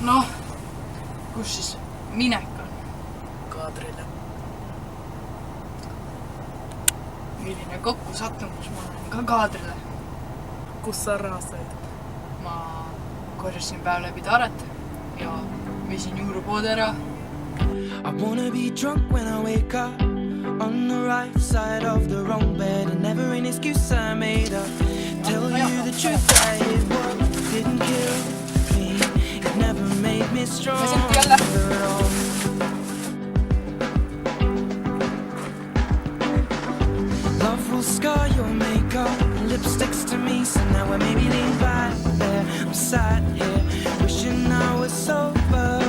Noh, kus siis minek on? Kaadrile. Milline kokkusattumus, ma olen ka kaadrile. Kus sa raha said? Ma korjasin päev läbi Taaret ja viisin juurupood ära. I wanna be drunk when I wake up on the right side of the wrong bed and never an excuse I made up. Tell you the truth, I hit what didn't kill me. It never made me stronger at all. Love will scar your makeup, lipsticks to me, so now I maybe lean back there. I'm sat here wishing I was sober.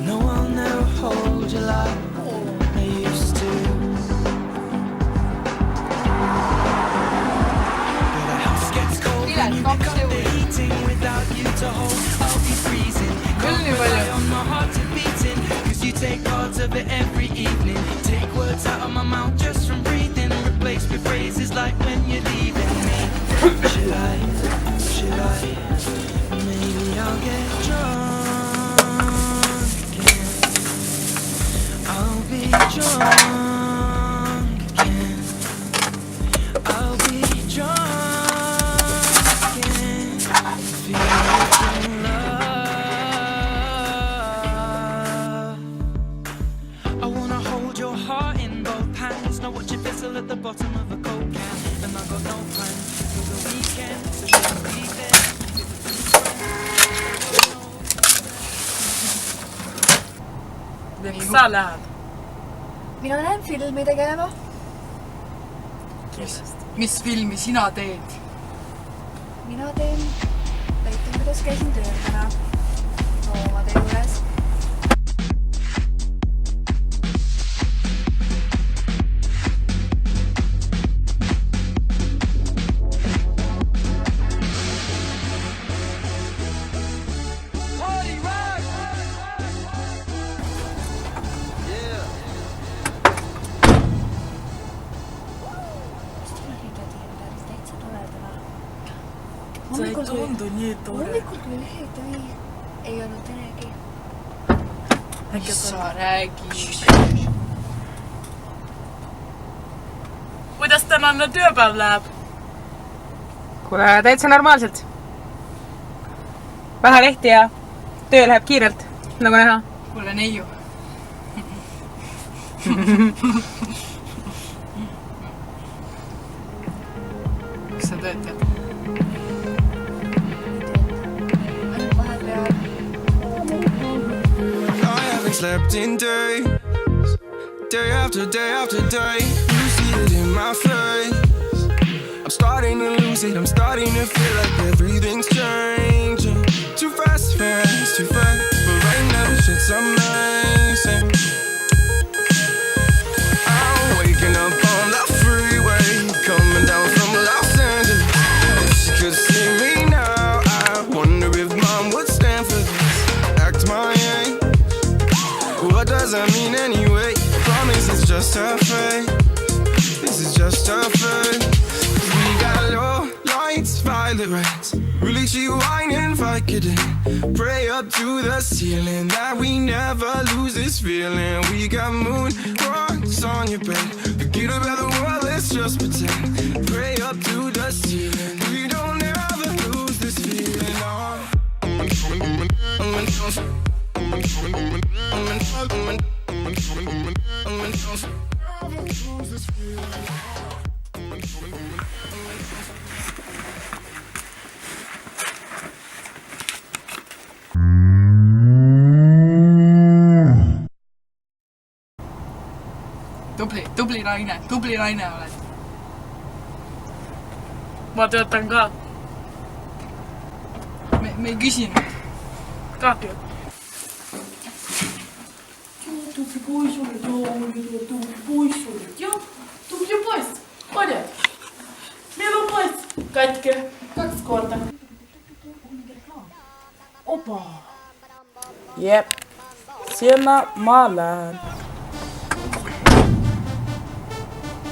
No, I'll never hold you like I used to. But a house gets cold when you pick up the heating. Without you to hold, I'll be freezing. Can't rely on my heart to beating, cause you take parts of it every evening. Take words out of my mouth just from breathing and replace with phrases like when you're leaving me. Should I, maybe I'll get drunk. I'll be drunk again. I'll be drunk again. Feeling love. I wanna hold your heart in both hands. Now watch it fizzle at the bottom of a Coke can. And I got no plans for the weekend, so just be there. Miks sa lähed? Mina lähen filmi tegema. Mis filmi sina teed? Mina teen, näitan kuidas käisin tööl täna loomade juures. Sa ei tundu nii tore. Hommikul kui lehed ei olnud tänagi. Mis sa räägid? Kuidas tänane tööpäev läheb? Kuule, täitsa normaalselt. Vähe lehti ja töö läheb kiirelt, nagu näha. Kuule, neiu. Kas sa töötad? Slept in days, day after day after day. You see it in my face. I'm starting to lose it. I'm starting to feel like everything's changing. Too fast, fast, too fast. But right now, shit's amazing. I'm waking up on the freeway, coming down from Los Angeles. If she could see me now, I wonder if mom would stand for this. Act my age. What does that mean anyway? I promise it's just a fake. This is just a fake. We got low lights, violet rays. Really she whining, Vicodin. Pray up to the ceiling that we never lose this feeling. We got moon rocks on your bed. Forget about the world, let's just pretend. Pray up to the ceiling. We don't ever lose this feeling. Tubli naine oled. Ma töötan ka. Me ei küsinud. Kahju. Tubli poiss oled, jah, tubli poiss, oled. Meil on poiss katke 2 korda. Opa. Jep, sinna ma lähen.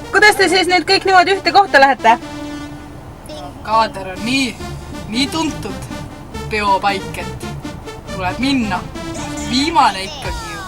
Kuidas te siis nüüd kõik niimoodi ühte kohta lähete? Kaader on nii tuntud peopaik, et tuleb minna. Viimane ikkagi ju.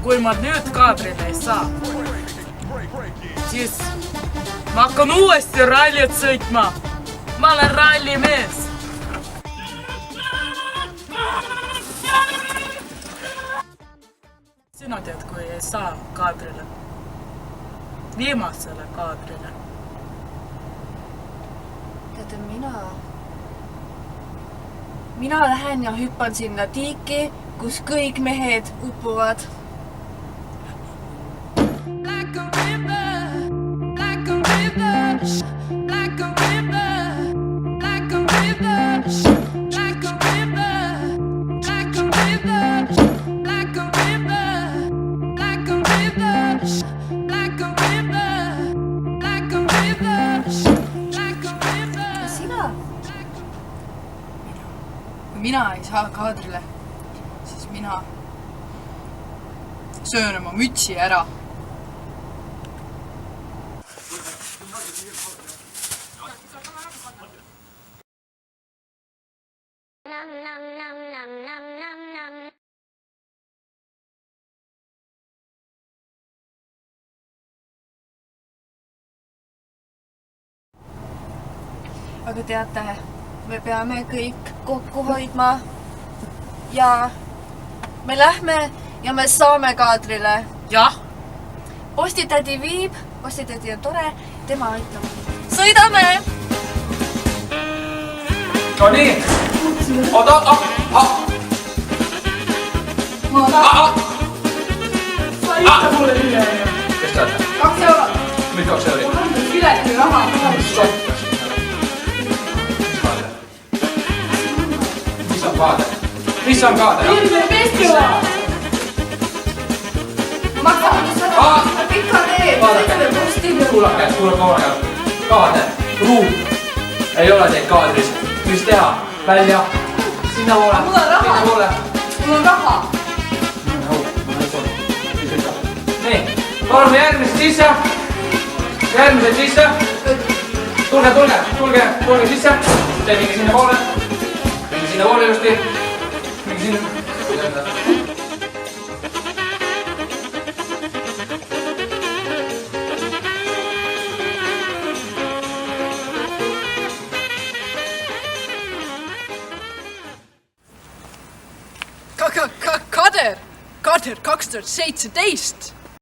Kui ma nüüd kaadrile ei saa, siis ma hakkan uuesti rallit sõitma. Ma olen rallimees. Sina tead, kui ei saa kaadrile. Viimasele kaadrile. Teate, mina lähen ja hüppan sinna tiiki, kus kõik mehed upuvad. Kui mina ei saa kaadrile, siis mina söön oma mütsi ära. Aga teate, me peame kõik kokku hoidma ja me lähme ja me saame kaadrile. Jah. Postitädi viib, postitädi on tore, tema aitab. Sõidame! No nii! Oota! Sa ikka mulle üle. Kes te olete? 2 eurot. Mis 2 eurot? Mul on pileti raha. Mis on kaade? Ilme festival! Maksa pika tee, sõidame postile. Kuulake. Kaade, ruut. Ei ole teid kaadris. Mis teha? Välja. Sinna poole. Mul on raha. Mul on raha. Nii, palun järgmised sisse. Järgmised sisse. Tulge sisse. Te minge sinna poole. Minge sinna poole ilusti. Minge sinna. Kader 2017